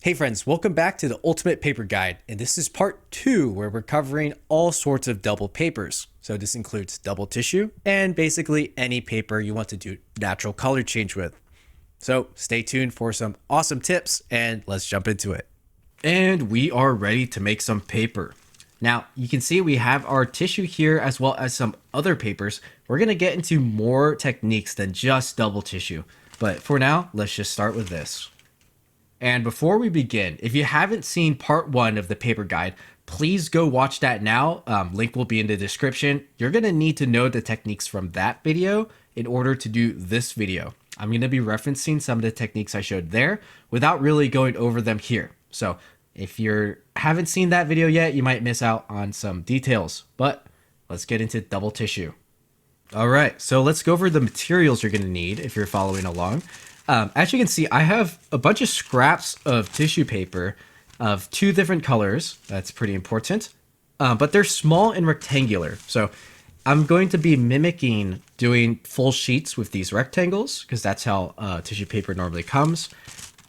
Hey friends, welcome back to the Ultimate Paper Guide, and this is part 2 where we're covering all sorts of double papers. So this includes double tissue and basically any paper you want to do natural color change with. So stay tuned for some awesome tips and let's jump into it. And we are ready to make some paper. Now you can see we have our tissue here as well as some other papers. We're going to get into more techniques than just double tissue, but for now, let's just start with this. And before we begin, if you haven't seen part 1 of the paper guide, please go watch that now. Link will be in the description. You're going to need to know the techniques from that video in order to do this video. I'm going to be referencing some of the techniques I showed there without really going over them here. So if you haven't seen that video yet, you might miss out on some details, but let's get into double tissue. All right, so let's go over the materials you're going to need if you're following along. As you can see, I have a bunch of scraps of tissue paper of 2 different colors. That's pretty important. But they're small and rectangular. So I'm going to be mimicking doing full sheets with these rectangles because that's how tissue paper normally comes.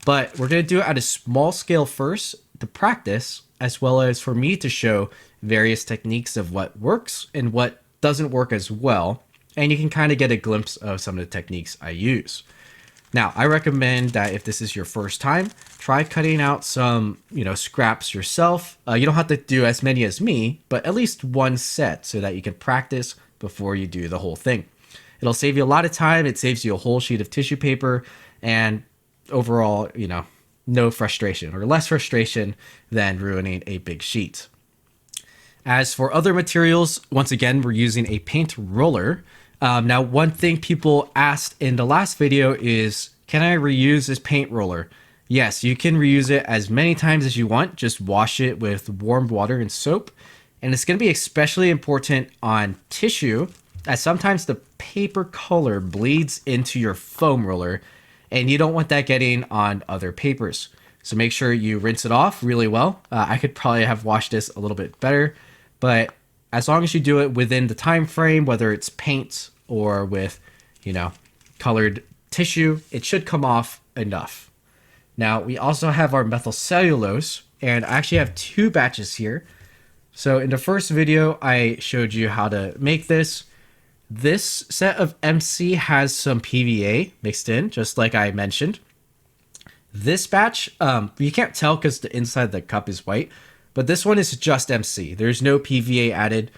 But we're going to do it at a small scale first to practice, as well as for me to show various techniques of what works and what doesn't work as well. And you can kind of get a glimpse of some of the techniques I use. Now, I recommend that if this is your first time, try cutting out some, scraps yourself. You don't have to do as many as me, but at least one set so that you can practice before you do the whole thing. It'll save you a lot of time. It saves you a whole sheet of tissue paper and overall, no frustration or less frustration than ruining a big sheet. As for other materials, once again, we're using a paint roller. Now, one thing people asked in the last video is, can I reuse this paint roller? Yes, you can reuse it as many times as you want. Just wash it with warm water and soap. And it's going to be especially important on tissue, as sometimes the paper color bleeds into your foam roller, and you don't want that getting on other papers. So make sure you rinse it off really well. I could probably have washed this a little bit better, but as long as you do it within the time frame, whether it's paint or with, colored tissue, it should come off enough. Now, we also have our methyl cellulose, and I actually have 2 batches here. So in the first video, I showed you how to make this. This set of MC has some PVA mixed in, just like I mentioned. This batch, you can't tell because the inside of the cup is white, but this one is just MC. There's no PVA added.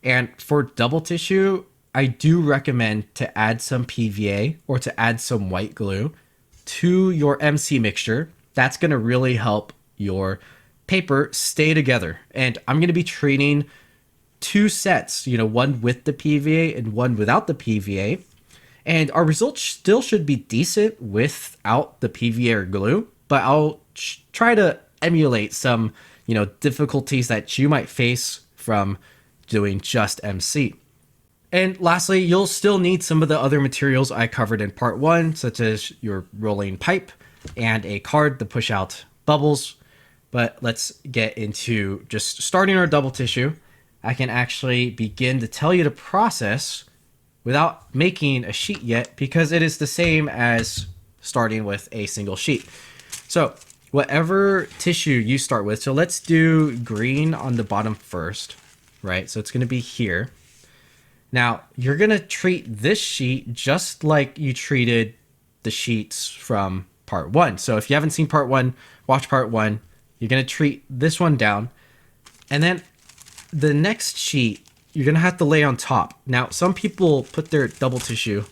And for double tissue, I do recommend to add some PVA or to add some white glue to your MC mixture. That's going to really help your paper stay together. And I'm going to be treating 2 sets, one with the PVA and one without the PVA. And our results still should be decent without the PVA or glue, but I'll try to emulate some difficulties that you might face from doing just MC. And lastly, you'll still need some of the other materials I covered in part 1, such as your rolling pipe and a card to push out bubbles. But let's get into just starting our double tissue. I can actually begin to tell you the process without making a sheet yet, because it is the same as starting with a single sheet. So whatever tissue you start with, so let's do green on the bottom first, right? So it's going to be here. Now, you're going to treat this sheet just like you treated the sheets from part 1. So if you haven't seen part 1, watch part 1. You're going to treat this one down. And then the next sheet, you're going to have to lay on top. Now, some people put their double tissue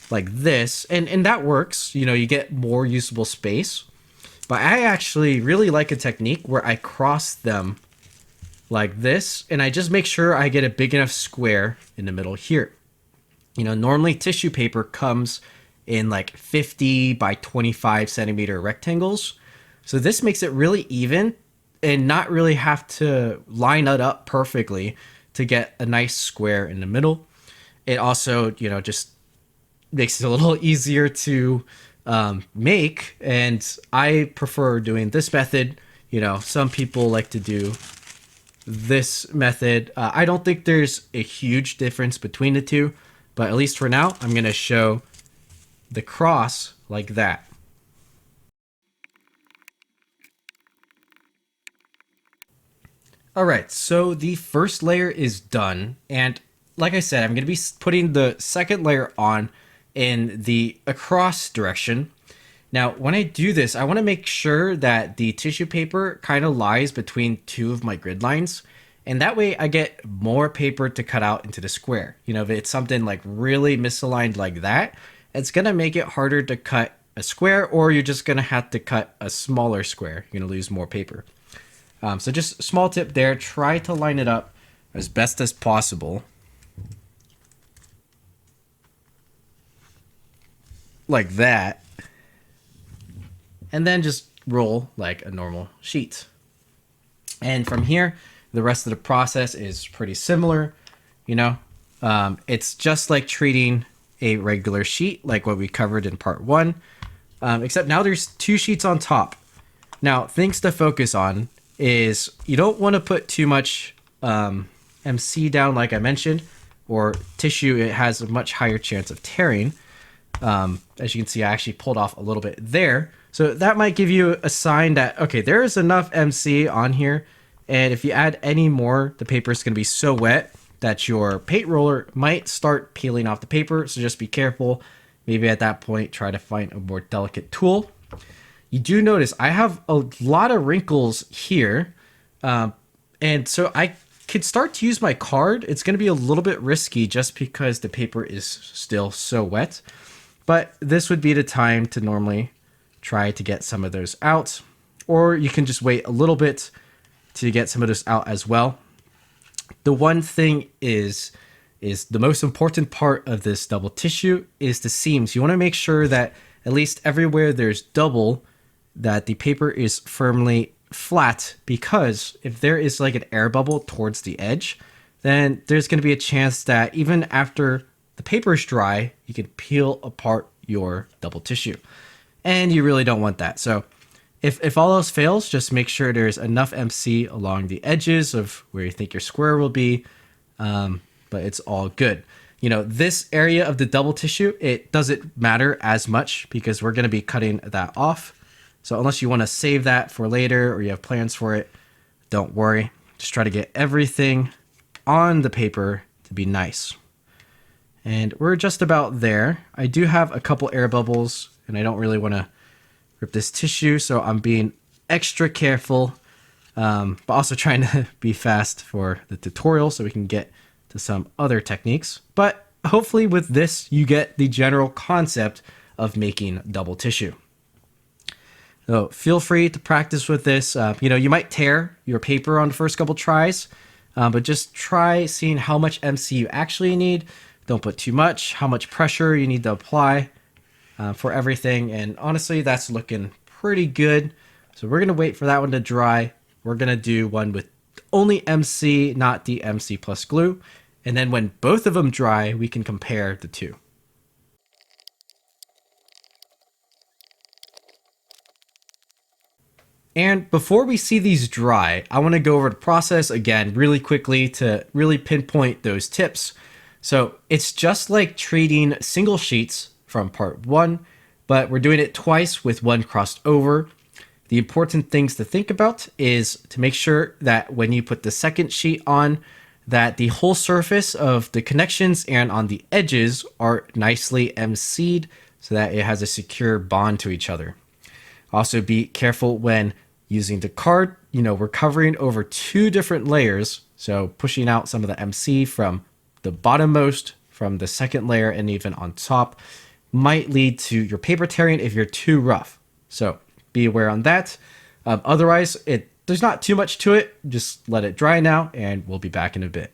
like this, and that works. You get more usable space. But I actually really like a technique where I cross them like this, and I just make sure I get a big enough square in the middle here. Normally tissue paper comes in like 50 by 25 centimeter rectangles. So this makes it really even and not really have to line it up perfectly to get a nice square in the middle. It also, just makes it a little easier to make, and I prefer doing this method. Some people like to do this method. I don't think there's a huge difference between the two, but at least for now, I'm going to show the cross like that. All right, so the first layer is done. And like I said, I'm going to be putting the second layer on in the across direction. Now, when I do this, I want to make sure that the tissue paper kind of lies between two of my grid lines. And that way I get more paper to cut out into the square. You know, if it's something like really misaligned like that, it's going to make it harder to cut a square, or you're just going to have to cut a smaller square. You're going to lose more paper. So just a small tip there, try to line it up as best as possible. Like that. And then just roll like a normal sheet. And from here, the rest of the process is pretty similar. You know, it's just like treating a regular sheet, like what we covered in part 1, except now there's 2 sheets on top. Now, things to focus on is you don't want to put too much MC down, like I mentioned, or tissue. It has a much higher chance of tearing. As you can see, I actually pulled off a little bit there. So that might give you a sign that, okay, there is enough MC on here. And if you add any more, the paper is going to be so wet that your paint roller might start peeling off the paper. So just be careful. Maybe at that point, try to find a more delicate tool. You do notice I have a lot of wrinkles here. And so I could start to use my card. It's going to be a little bit risky just because the paper is still so wet. But this would be the time to normally try to get some of those out. Or you can just wait a little bit to get some of this out as well. The one thing is the most important part of this double tissue is the seams. You want to make sure that at least everywhere there's double, that the paper is firmly flat, because if there is like an air bubble towards the edge, then there's going to be a chance that even after the paper is dry, you can peel apart your double tissue. And you really don't want that. So if all else fails, just make sure there's enough MC along the edges of where you think your square will be. But it's all good. You know, this area of the double tissue, it doesn't matter as much because we're going to be cutting that off. So unless you want to save that for later or you have plans for it, don't worry. Just try to get everything on the paper to be nice. And we're just about there. I do have a couple air bubbles and I don't really want to rip this tissue, so I'm being extra careful, but also trying to be fast for the tutorial so we can get to some other techniques. But hopefully with this, you get the general concept of making double tissue. So feel free to practice with this. You know, you might tear your paper on the first couple tries, but just try seeing how much MC you actually need. Don't put too much, how much pressure you need to apply for everything. And honestly, that's looking pretty good. So we're going to wait for that one to dry. We're going to do one with only MC, not the MC plus glue. And then when both of them dry, we can compare the two. And before we see these dry, I want to go over the process again really quickly to really pinpoint those tips. So it's just like treating single sheets from part 1, but we're doing it twice with one crossed over. The important things to think about is to make sure that when you put the second sheet on, that the whole surface of the connections and on the edges are nicely MC'd so that it has a secure bond to each other. Also be careful when using the card. You know, we're covering over 2 different layers, so pushing out some of the MC from the bottommost, from the second layer, and even on top might lead to your paper tearing if you're too rough. So be aware on that. Otherwise, there's not too much to it. Just let it dry now, and we'll be back in a bit.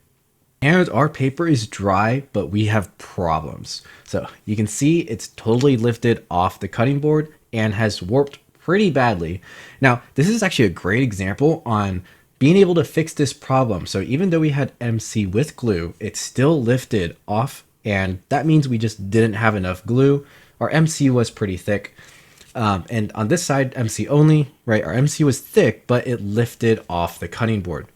And our paper is dry, but we have problems. So you can see it's totally lifted off the cutting board and has warped pretty badly. Now, this is actually a great example on being able to fix this problem. So even though we had MC with glue, it still lifted off, and that means we just didn't have enough glue. Our MC was pretty thick. And on this side, MC only, right? Our MC was thick, but it lifted off the cutting board.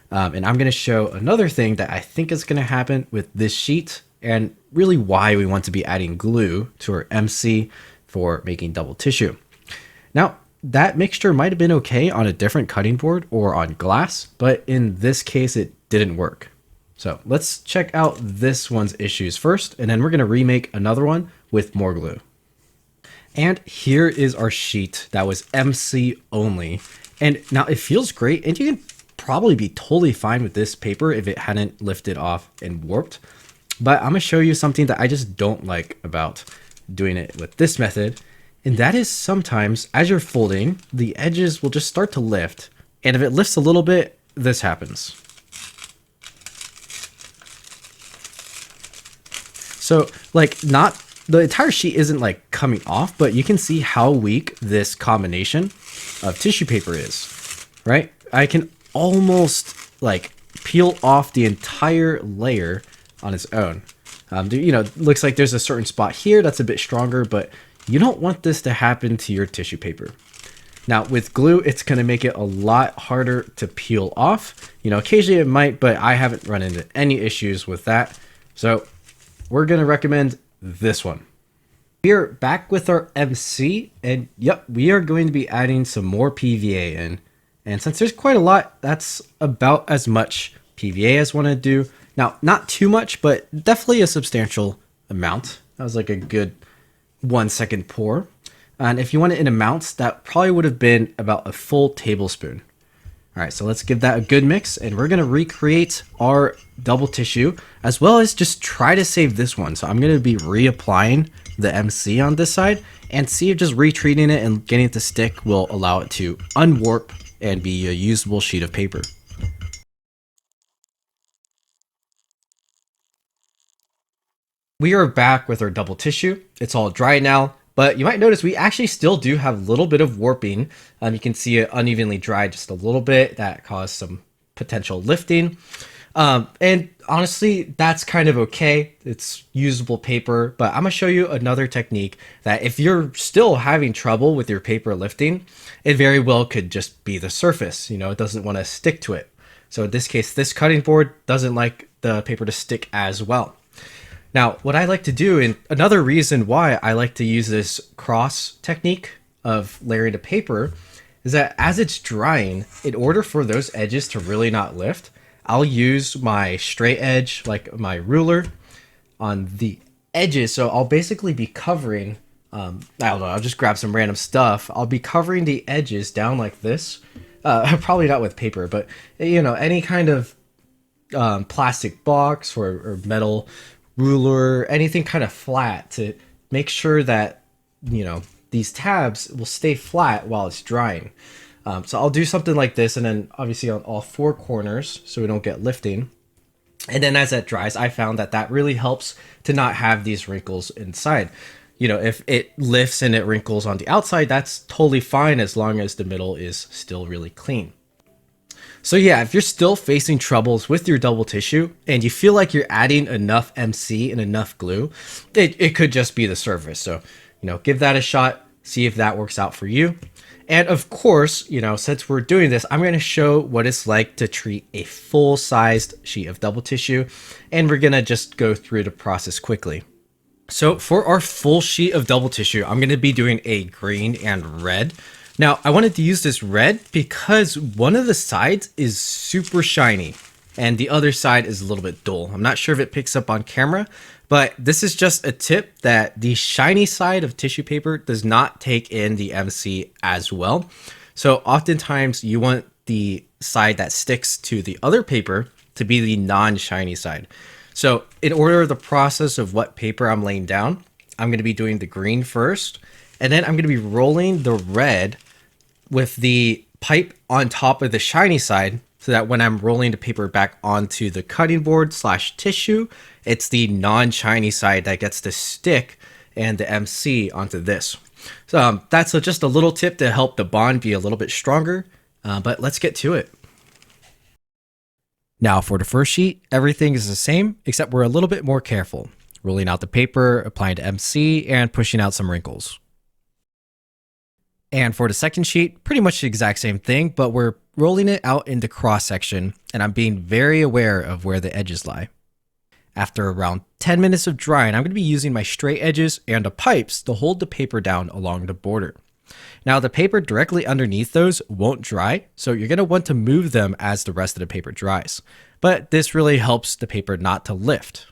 And I'm going to show another thing that I think is going to happen with this sheet, and really why we want to be adding glue to our MC for making double tissue. Now, that mixture might have been okay on a different cutting board or on glass, but in this case, it didn't work. So let's check out this one's issues first, and then we're gonna remake another one with more glue. And here is our sheet that was MC only. And now it feels great, and you can probably be totally fine with this paper if it hadn't lifted off and warped. But I'm gonna show you something that I just don't like about doing it with this method. And that is sometimes as you're folding, the edges will just start to lift. And if it lifts a little bit, this happens. So like not the entire sheet isn't like coming off, but you can see how weak this combination of tissue paper is, right? I can almost like peel off the entire layer on its own. You know, looks like there's a certain spot here that's a bit stronger, but you don't want this to happen to your tissue paper. Now with glue, it's going to make it a lot harder to peel off. You know, occasionally it might, but I haven't run into any issues with that. So we're going to recommend this one. We are back with our MC, and yep, we are going to be adding some more PVA in. And since there's quite a lot, that's about as much PVA as I want to do. Now, not too much, but definitely a substantial amount. That was like a good 1 second pour. And if you want it in amounts, that probably would have been about a full tablespoon. All right, so let's give that a good mix, and we're gonna recreate our double tissue as well as just try to save this one. So I'm gonna be reapplying the MC on this side and see if just retreating it and getting it to stick will allow it to unwarp and be a usable sheet of paper. We are back with our double tissue. It's all dry now, but you might notice we actually still do have a little bit of warping. You can see it unevenly dried just a little bit. That caused some potential lifting. And honestly, that's kind of okay. It's usable paper, but I'm gonna show you another technique that if you're still having trouble with your paper lifting, it very well could just be the surface. You know, it doesn't want to stick to it. So in this case, this cutting board doesn't like the paper to stick as well. Now, what I like to do, and another reason why I like to use this cross technique of layering the paper, is that as it's drying, in order for those edges to really not lift, I'll use my straight edge, like my ruler, on the edges. So I'll basically be covering, I don't know, I'll just grab some random stuff. I'll be covering the edges down like this. Probably not with paper, but you know, any kind of plastic box or metal ruler, anything kind of flat to make sure that, you know, these tabs will stay flat while it's drying. So I'll do something like this, and then obviously on all four corners so we don't get lifting. And then as that dries, I found that that really helps to not have these wrinkles inside. You know, if it lifts and it wrinkles on the outside, that's totally fine as long as the middle is still really clean. So yeah, if you're still facing troubles with your double tissue and you feel like you're adding enough MC and enough glue, it could just be the surface. So, you know, give that a shot, see if that works out for you. And of course, you know, since we're doing this, I'm going to show what it's like to treat a full-sized sheet of double tissue, and we're going to just go through the process quickly. So for our full sheet of double tissue, I'm going to be doing a green and red. Now, I wanted to use this red because one of the sides is super shiny and the other side is a little bit dull. I'm not sure if it picks up on camera, but this is just a tip that the shiny side of tissue paper does not take in the MC as well. So oftentimes you want the side that sticks to the other paper to be the non-shiny side. So in order of the process of what paper I'm laying down, I'm going to be doing the green first, and then I'm going to be rolling the red with the pipe on top of the shiny side, so that when I'm rolling the paper back onto the cutting board / tissue, it's the non-shiny side that gets to stick and the MC onto this. So that's just a little tip to help the bond be a little bit stronger, but let's get to it. Now for the first sheet, everything is the same, except we're a little bit more careful. Rolling out the paper, applying the MC, and pushing out some wrinkles. And for the second sheet, pretty much the exact same thing, but we're rolling it out into cross section, and I'm being very aware of where the edges lie. After around 10 minutes of drying, I'm going to be using my straight edges and the pipes to hold the paper down along the border. Now the paper directly underneath those won't dry, so you're going to want to move them as the rest of the paper dries. But this really helps the paper not to lift.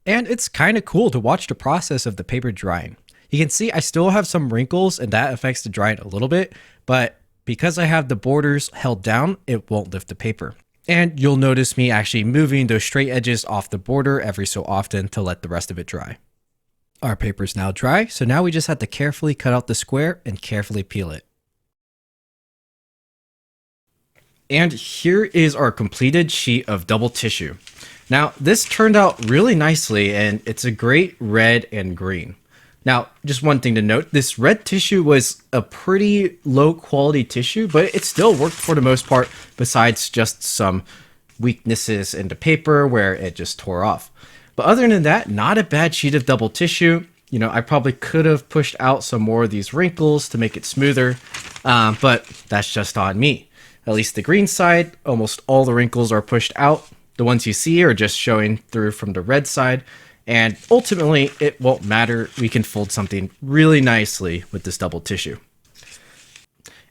And it's kind of cool to watch the process of the paper drying. You can see I still have some wrinkles and that affects the drying a little bit, but because I have the borders held down, it won't lift the paper. And you'll notice me actually moving those straight edges off the border every so often to let the rest of it dry. Our paper is now dry, so now we just have to carefully cut out the square and carefully peel it. And here is our completed sheet of double tissue. Now, this turned out really nicely and it's a great red and green. Now, just one thing to note, this red tissue was a pretty low quality tissue, but it still worked for the most part, besides just some weaknesses in the paper where it just tore off. But other than that, not a bad sheet of double tissue. You know, I probably could have pushed out some more of these wrinkles to make it smoother, but that's just on me. At least the green side, almost all the wrinkles are pushed out. The ones you see are just showing through from the red side. And ultimately, it won't matter. We can fold something really nicely with this double tissue.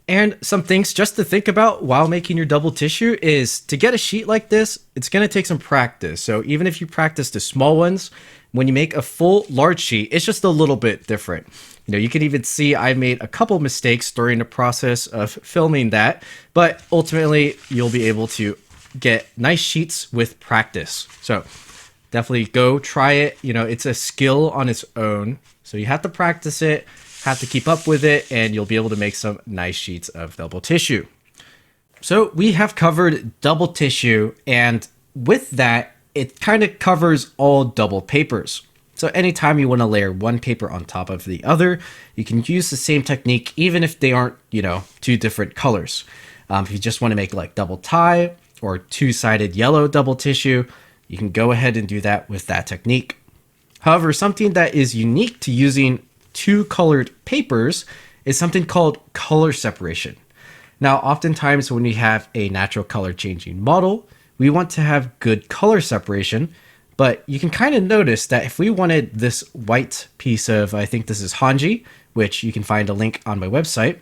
And some things just to think about while making your double tissue is to get a sheet like this, it's going to take some practice. So even if you practice the small ones, when you make a full large sheet, it's just a little bit different. You know, you can even see I made a couple mistakes during the process of filming that, but ultimately you'll be able to get nice sheets with practice. So definitely go try it. You know, it's a skill on its own. So you have to practice it, have to keep up with it, and you'll be able to make some nice sheets of double tissue. So we have covered double tissue, and with that, it kind of covers all double papers. So anytime you want to layer one paper on top of the other, you can use the same technique, even if they aren't, you know, two different colors. If you just want to make like double tie or two-sided yellow double tissue, you can go ahead and do that with that technique. However, something that is unique to using two colored papers is something called color separation. Now, oftentimes when we have a natural color changing model, we want to have good color separation, but you can kind of notice that if we wanted this white piece of, I think this is Hanji, which you can find a link on my website.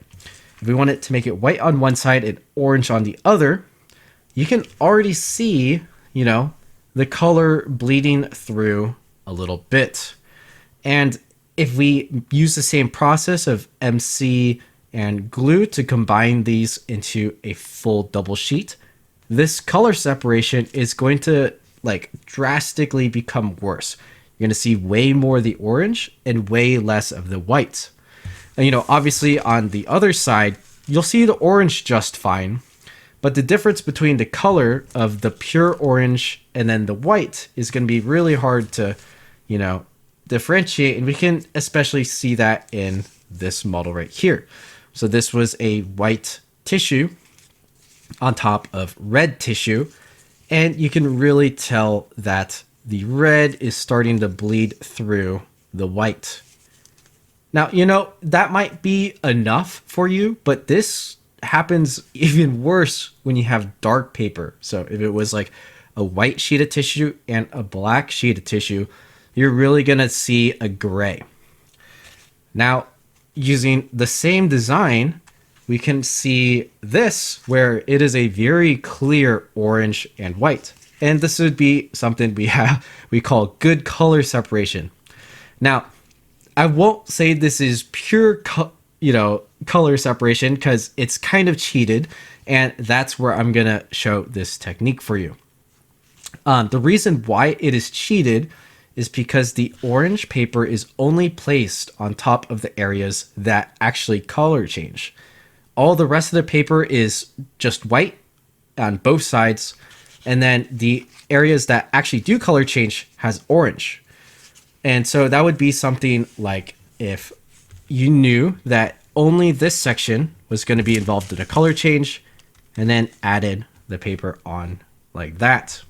If we wanted to make it white on one side and orange on the other, you can already see, you know, the color bleeding through a little bit. And if we use the same process of MC and glue to combine these into a full double sheet, this color separation is going to like drastically become worse. You're going to see way more of the orange and way less of the white. And, you know, obviously on the other side, you'll see the orange just fine. But the difference between the color of the pure orange and then the white is going to be really hard to, you know, differentiate. And we can especially see that in this model right here. So this was a white tissue on top of red tissue. And you can really tell that the red is starting to bleed through the white. Now, you know, that might be enough for you, but this happens even worse when you have dark paper. So if it was like a white sheet of tissue and a black sheet of tissue, you're really going to see a gray. Now, using the same design, we can see this where it is a very clear orange and white. And this would be something we call good color separation. Now, I won't say this is pure color separation because it's kind of cheated, and that's where I'm going to show this technique for you. The reason why it is cheated is because the orange paper is only placed on top of the areas that actually color change. All the rest of the paper is just white on both sides, and then the areas that actually do color change has orange. And so that would be something like if you knew that only this section was going to be involved in a color change and then added the paper on like that.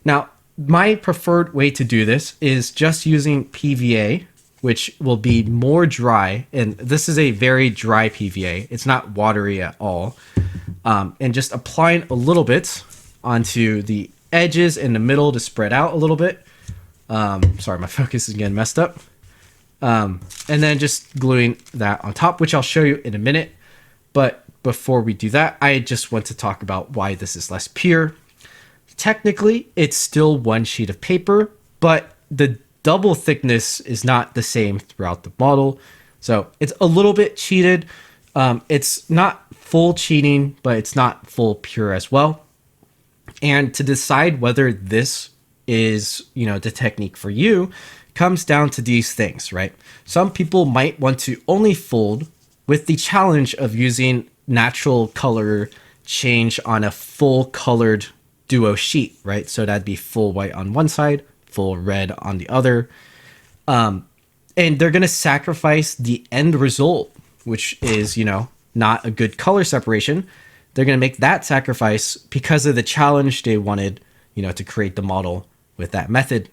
Now, my preferred way to do this is just using PVA, which will be more dry. And this is a very dry PVA. It's not watery at all. And just applying a little bit onto the edges in the middle to spread out a little bit. Sorry, my focus is getting messed up. And then just gluing that on top, which I'll show you in a minute. But before we do that, I just want to talk about why this is less pure. Technically, it's still one sheet of paper, but the double thickness is not the same throughout the model. So it's a little bit cheated. It's not full cheating, but it's not full pure as well. And to decide whether this is, the technique for you comes down to these things, right? Some people might want to only fold with the challenge of using natural color change on a full colored duo sheet, right? So that'd be full white on one side, full red on the other. And they're going to sacrifice the end result, which is, not a good color separation. They're going to make that sacrifice because of the challenge they wanted, to create the model with that method.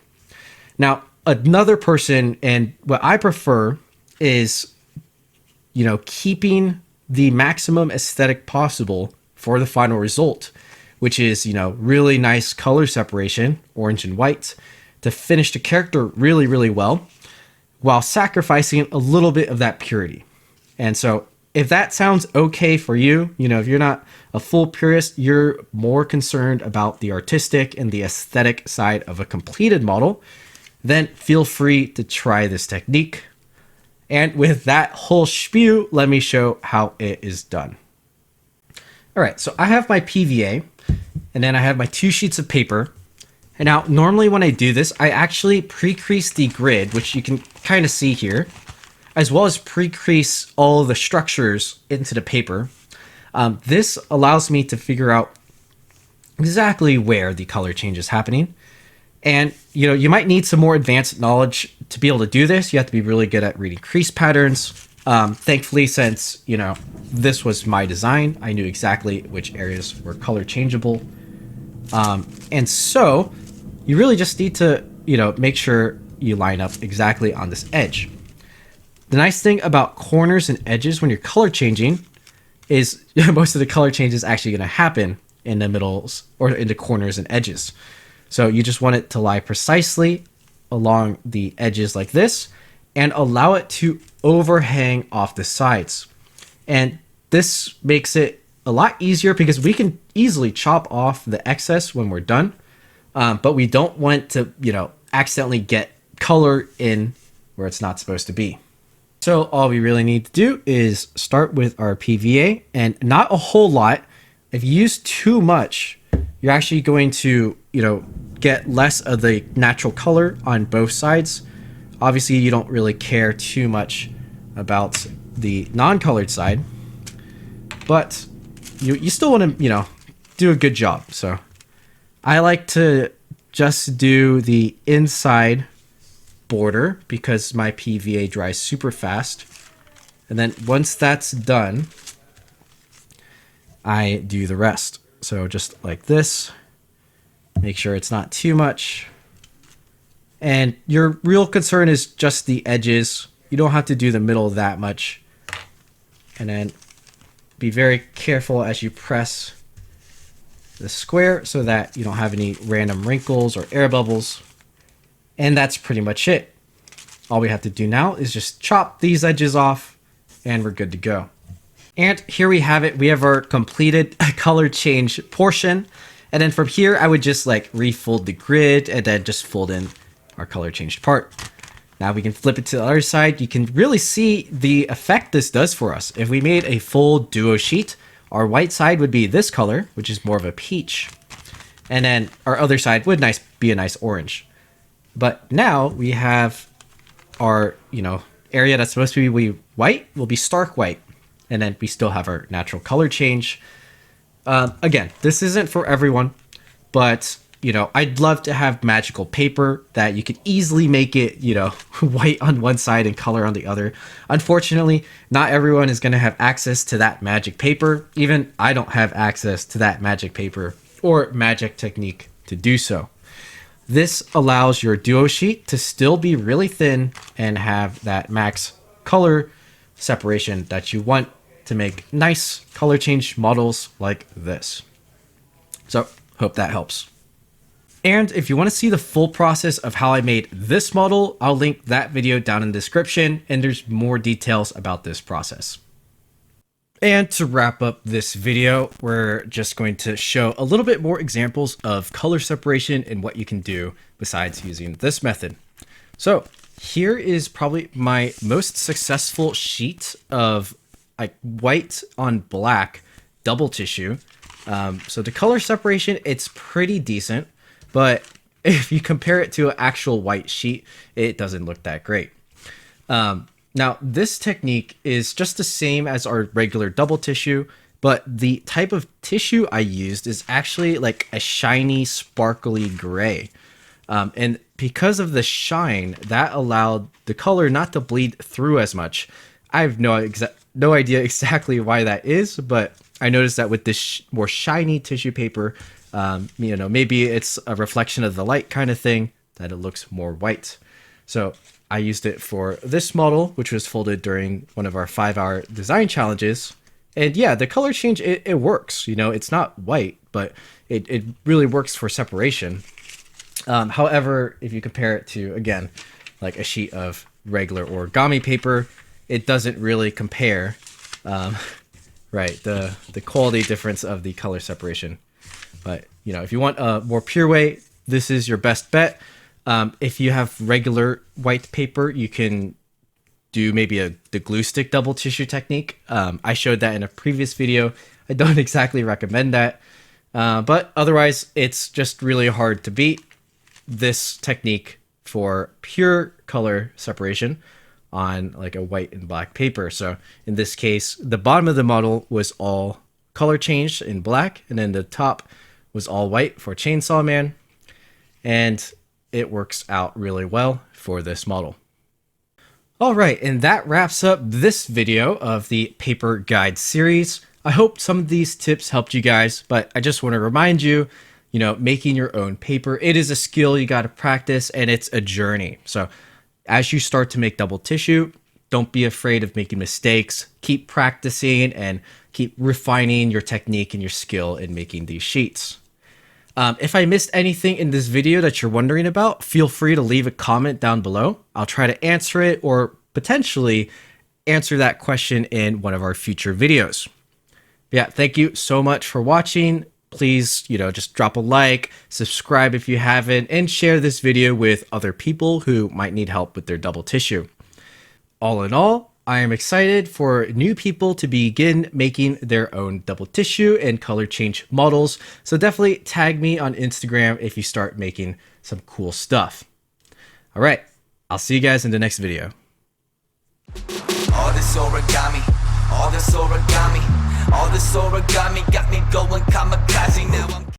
Now, another person, and what I prefer is, keeping the maximum aesthetic possible for the final result, which is, really nice color separation, orange and white, to finish the character really, really well, while sacrificing a little bit of that purity. And so if that sounds okay for you, if you're not a full purist, you're more concerned about the artistic and the aesthetic side of a completed model, then feel free to try this technique. And with that whole spew, let me show how it is done. All right, so I have my PVA, and then I have my 2 sheets of paper. And now, normally when I do this, I actually pre-crease the grid, which you can kind of see here, as well as pre-crease all the structures into the paper. This allows me to figure out exactly where the color change is happening. And, you might need some more advanced knowledge to be able to do this. You have to be really good at reading crease patterns. Thankfully, since, this was my design, I knew exactly which areas were color changeable. And so you really just need to, make sure you line up exactly on this edge. The nice thing about corners and edges when you're color changing is most of the color change is actually going to happen in the middles or in the corners and edges. So you just want it to lie precisely along the edges like this and allow it to overhang off the sides. And this makes it a lot easier because we can easily chop off the excess when we're done. But we don't want to, accidentally get color in where it's not supposed to be. So all we really need to do is start with our PVA, and not a whole lot. If you use too much, you're actually going to, get less of the natural color on both sides. Obviously, you don't really care too much about the non-colored side, but you still want to, do a good job. So I like to just do the inside border because my PVA dries super fast. And then once that's done, I do the rest. So just like this, make sure it's not too much. And your real concern is just the edges. You don't have to do the middle that much. And then be very careful as you press the square so that you don't have any random wrinkles or air bubbles. And that's pretty much it. All we have to do now is just chop these edges off and we're good to go. And here we have it. We have our completed color change portion. And then from here, I would just refold the grid and then just fold in our color changed part. Now we can flip it to the other side. You can really see the effect this does for us. If we made a full duo sheet, our white side would be this color, which is more of a peach. And then our other side would be a nice orange. But now we have our, area that's supposed to be white will be stark white. And then we still have our natural color change. Again, this isn't for everyone, but, I'd love to have magical paper that you could easily make it, white on one side and color on the other. Unfortunately, not everyone is going to have access to that magic paper. Even I don't have access to that magic paper or magic technique to do so. This allows your duo sheet to still be really thin and have that max color separation that you want to make nice color change models like this. So hope that helps. And if you want to see the full process of how I made this model, I'll link that video down in the description, and there's more details about this process. And to wrap up this video, we're just going to show a little bit more examples of color separation and what you can do besides using this method. So here is probably my most successful sheet of like white on black double tissue. So the color separation, it's pretty decent, but if you compare it to an actual white sheet, it doesn't look that great. Now, this technique is just the same as our regular double tissue, but the type of tissue I used is actually like a shiny, sparkly gray. And because of the shine, that allowed the color not to bleed through as much. I have no idea exactly why that is, but I noticed that with this more shiny tissue paper, maybe it's a reflection of the light kind of thing, that it looks more white. So I used it for this model, which was folded during one of our 5-hour design challenges. And yeah, the color change, it works. It's not white, but it really works for separation. However, if you compare it to, again, like a sheet of regular origami paper, it doesn't really compare, right? The quality difference of the color separation. But, if you want a more pure way, this is your best bet. If you have regular white paper, you can do maybe the glue stick double tissue technique. I showed that in a previous video. I don't exactly recommend that. But otherwise, it's just really hard to beat this technique for pure color separation on like a white and black paper. So in this case, the bottom of the model was all color changed in black, and then the top was all white for Chainsaw Man. And it works out really well for this model. All right, and that wraps up this video of the paper guide series. I hope some of these tips helped you guys, but I just want to remind you, making your own paper, it is a skill you got to practice, and it's a journey. So as you start to make double tissue, don't be afraid of making mistakes. Keep practicing and keep refining your technique and your skill in making these sheets. If I missed anything in this video that you're wondering about, feel free to leave a comment down below. I'll try to answer it, or potentially answer that question in one of our future videos. Yeah, thank you so much for watching. Please, just drop a like, subscribe if you haven't, and share this video with other people who might need help with their double tissue. All in all, I am excited for new people to begin making their own double tissue and color change models. So definitely tag me on Instagram if you start making some cool stuff. All right, I'll see you guys in the next video. All this origami got me going kamikaze. Now I'm